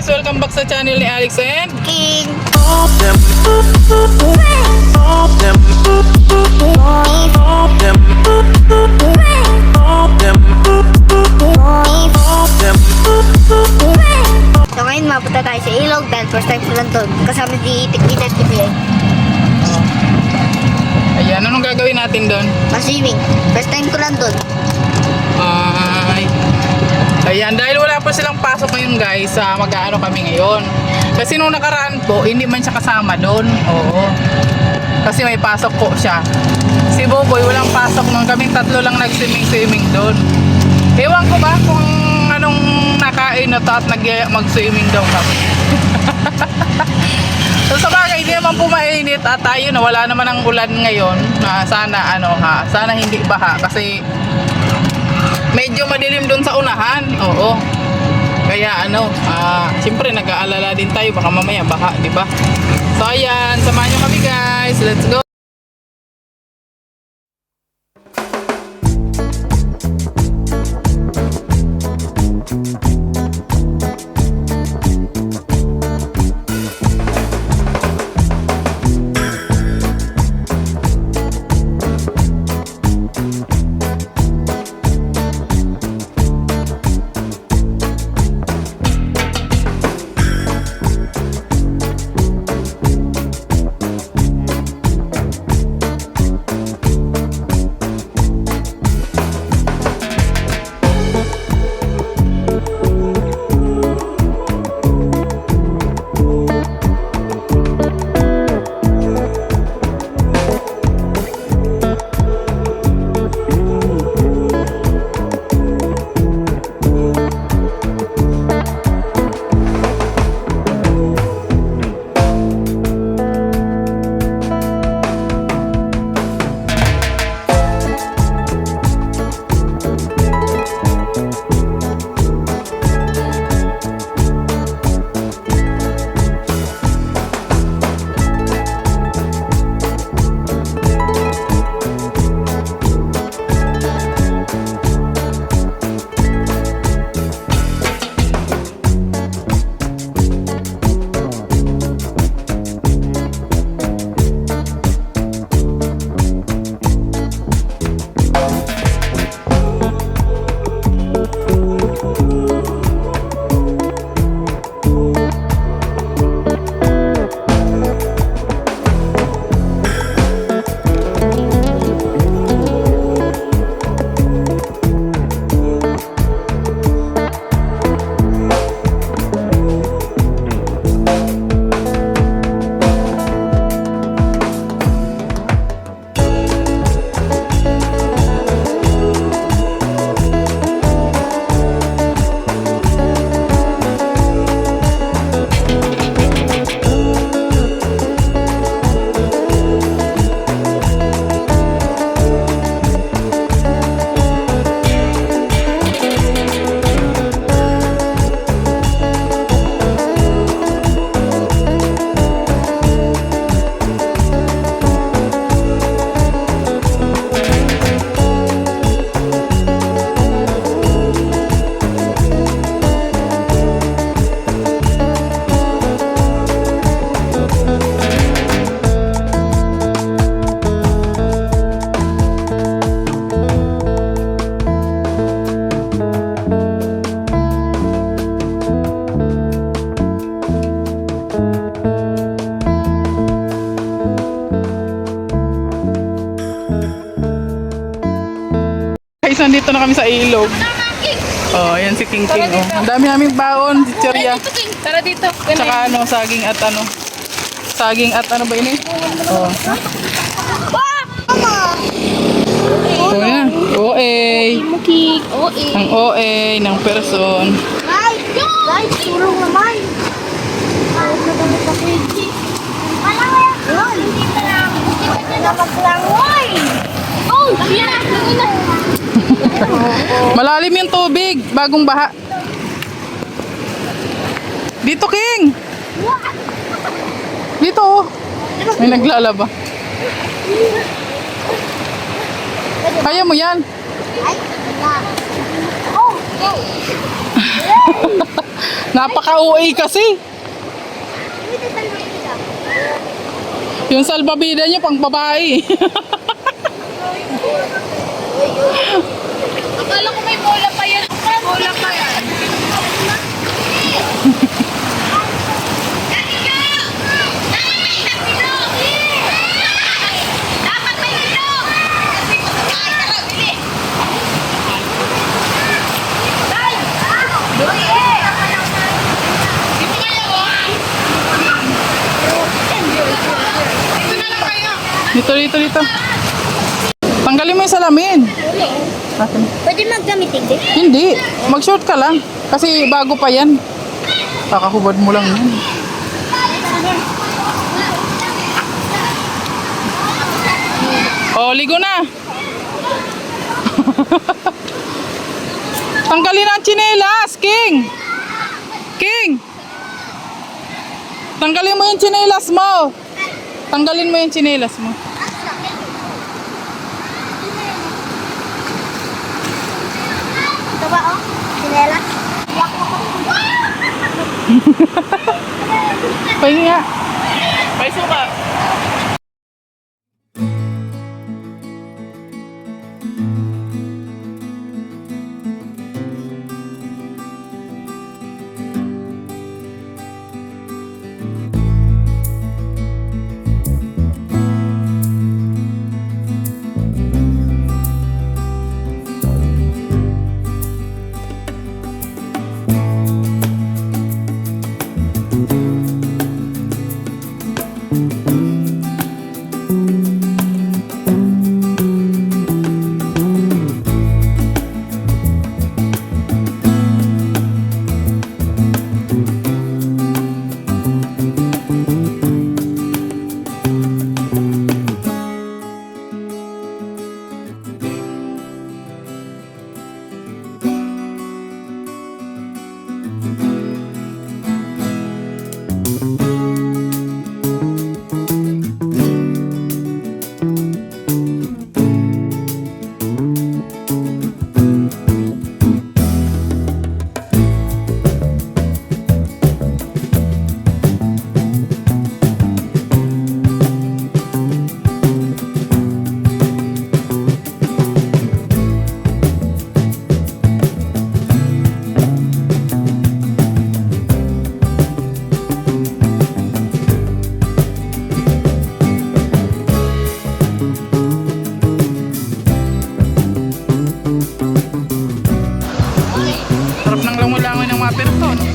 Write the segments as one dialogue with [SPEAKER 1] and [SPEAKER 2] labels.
[SPEAKER 1] guys, welcome back sa channel ni Alex and
[SPEAKER 2] King. So ngayon mapunta tayo sa ilog dahil first time ko lang doon. Kasama si Tikita at Tipi.
[SPEAKER 1] ayan, anong gagawin natin doon?
[SPEAKER 2] Maswimming. First time ko lang doon.
[SPEAKER 1] Ayan, dahil wala pa silang pasok ngayon guys, mag-aano kami ngayon. Kasi nung nakaraan po, hindi man siya kasama doon. Oo. Kasi may pasok po siya. Si Boboy walang pasok nung kaming tatlo lang nag-swimming doon. Ewan ko ba kung anong nakain na to at mag-swimming daw kami. So sa bagay, hindi naman po mainit at tayo na wala naman ang ulan ngayon. Sana sana hindi baha kasi medyo madilim doon sa unahan. Oo. Kaya siyempre nag-aalala din tayo baka mamaya baha, di ba? So ayan, samahan nyo kami guys. Let's go. Guys, nandito na kami sa ilog. Oh, ayan si King King. Oh. Ang dami naming baon, chichirya.
[SPEAKER 3] Tara dito.
[SPEAKER 1] Tsaka saging at saging at ba yun eh? Oh. Oh, yan. OA. Ang OA ng person.
[SPEAKER 2] Guys, tulong naman.
[SPEAKER 1] Malalim yung tubig, bagong baha. Dito, King. Dito, oh. May naglalaba. Kaya mo yan.
[SPEAKER 2] Ay, wala. Oh,
[SPEAKER 1] Napaka-OA kasi. Yung salbabida niya pang babae.
[SPEAKER 2] Akala ko may bola pa yan. Bola pa yan. Dapat may ilog!
[SPEAKER 1] Dito. Tanggalin mo yung salamin.
[SPEAKER 2] Pwede maggamitin din.
[SPEAKER 1] Hindi. Mag-short ka lang. Kasi bago pa yan. Kakahubad mo lang yan. Oh, ligo na. Tanggalin ang tsinelas, King. King. Tanggalin mo yung tsinelas mo. Tanggalin mo yung tsinelas mo.
[SPEAKER 2] Ito ba oh? Sinelas?
[SPEAKER 1] Pahinga. Paiso ka. Sarap ng langoy-langoy ng mga perto, no?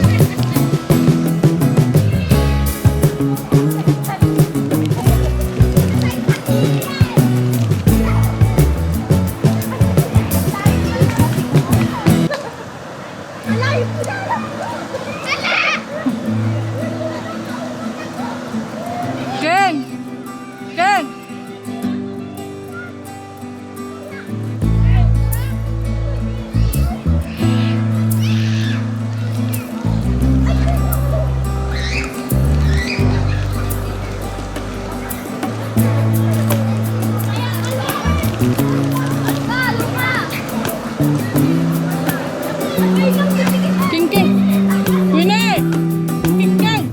[SPEAKER 1] Geng! Geng! King, King! Winnie! King, King!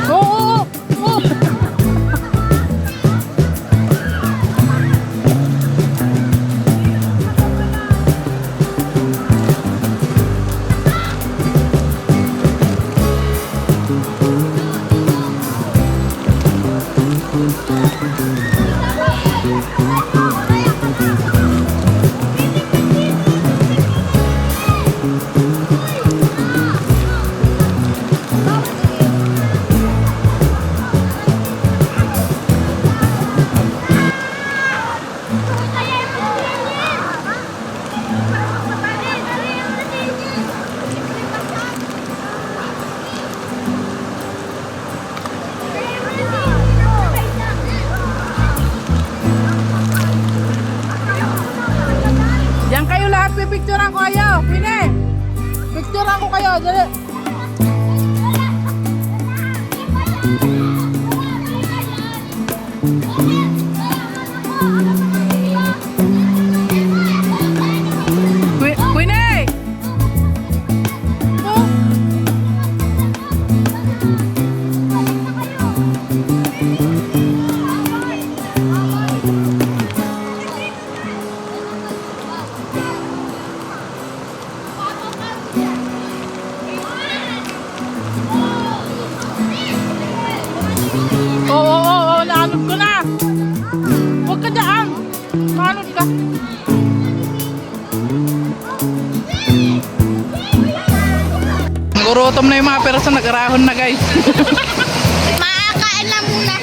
[SPEAKER 1] Oo! Oo! pipicturean ko kayo. Pine! Picturean ko kayo. Dali. Pine! Oh. Oo, naanod ko na. Huwag ka daan. Naanod ka. Nagurutom na yung mga person, nag-arahon na guys.
[SPEAKER 2] Makakain lang muna.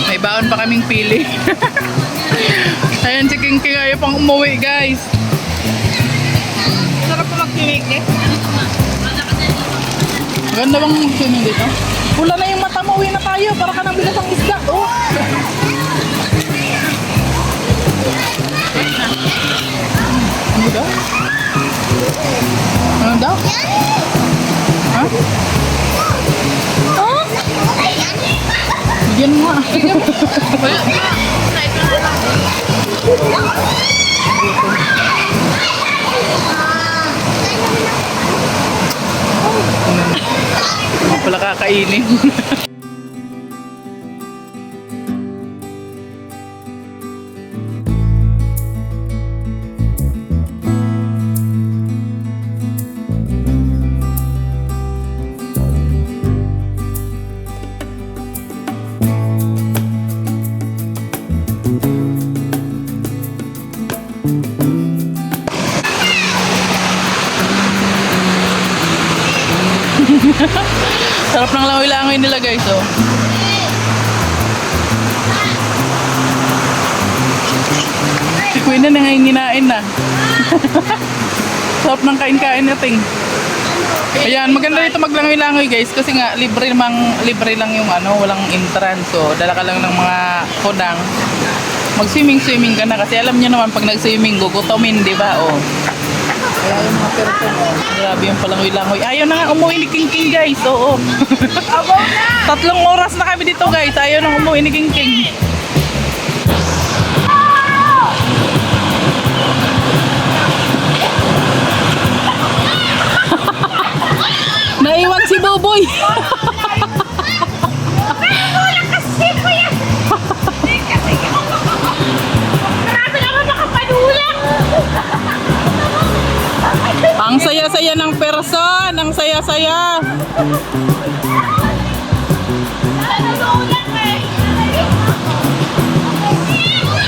[SPEAKER 1] May baon pa kaming pili. Ayan si King King ayaw pang umuwi guys. Sarap ko mag-kinig eh. Maganda bang mag-swimming dito? Pula na yung mata mo, uwi na tayo para ka nang bilas ang isda. Oh. Ano daw? Ano daw? Ha? Oh? Bigyan mo nga. Wala kakainin. Sarap ng langoy-langoy nila guys, oh. Si Queen na nanginginain na. Sarap ng kain-kain nating. Ayan, maganda dito maglangoy-langoy guys kasi nga libre lang yung ano, walang entrance. So, dala ka lang ng mga kodang. Mag-swimming ka na kasi alam niyo naman pag nag-swimming gugutomin, di ba? Oh. Kaya yung mga person, oh. Grabe yung palangoy-langoy. Ayaw na nga umuwi ni King King guys, oo. 3 oras na kami dito guys. Ayaw na umuwi ni King King. Naiwan si Boboy. Ang saya-saya ng person, ang saya-saya.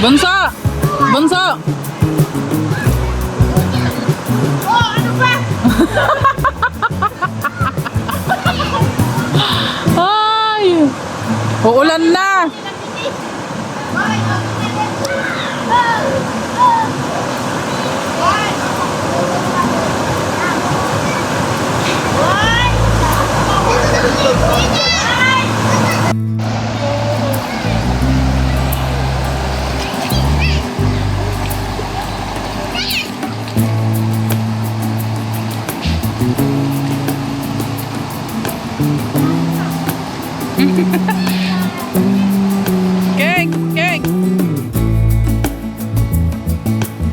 [SPEAKER 1] Bunso! Bunso!
[SPEAKER 2] Oh, ano ba?
[SPEAKER 1] Ay! Uulan na! Keng! Keng!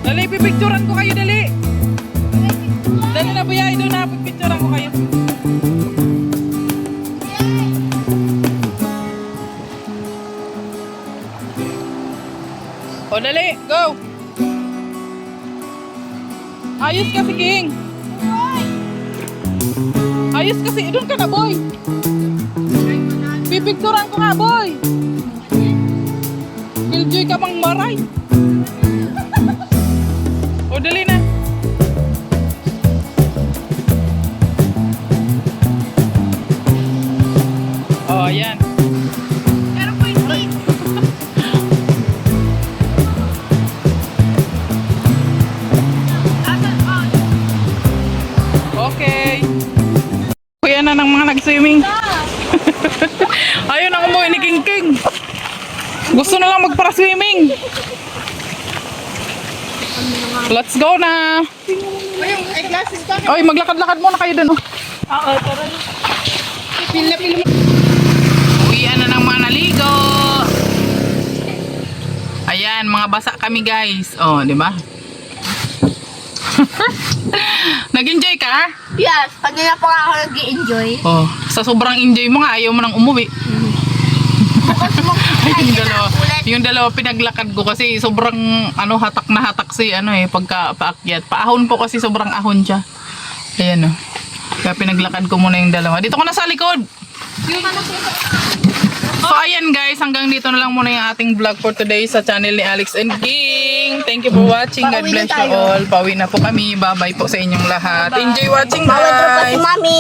[SPEAKER 1] Dali, pipicturan ko kayo, dali! Dali na, buya, doon na, pipicturan ko kayo. O, dali, go! Ayos kasi, King! Ayos kasi, doon ka na, boy! Pipicturan ko nga, boy! Killjoy ka bang maray? O, dali na! O, ayan.
[SPEAKER 2] Pero po hindi.
[SPEAKER 1] Okay. Kuya na ng mga nag-swimming. Ayaw na umuwi ni King King. Gusto na lang magpara-swimming. Let's go na. Oy, maglakad-lakad muna kayo dun. Oh.
[SPEAKER 3] Oo, tara. Pil na pil mo.
[SPEAKER 1] Uwian na ng mga naligo. Ayan, mga basa kami guys. Oh, di ba? Nag-enjoy ka?
[SPEAKER 2] Yes, kanina pa nga ako nag-i-enjoy.
[SPEAKER 1] Oh, sa sobrang enjoy mo nga, ayaw mo nang umuwi. Yung dalawa pinaglakad ko kasi sobrang hatak na hatak si pagka paakyat. Paahon po kasi sobrang ahon siya. Ayan oh. Kaya pinaglakad ko muna yung dalawa. Dito ko na sa likod. So ayan guys, hanggang dito na lang muna yung ating vlog for today sa channel ni Alex and King. Thank you for watching. God
[SPEAKER 2] Pauwi na
[SPEAKER 1] bless you
[SPEAKER 2] tayo.
[SPEAKER 1] all. Pauwi na po kami. Bye bye po sa inyong lahat. Enjoy watching
[SPEAKER 2] Bawal pa si
[SPEAKER 1] guys.
[SPEAKER 2] Mami.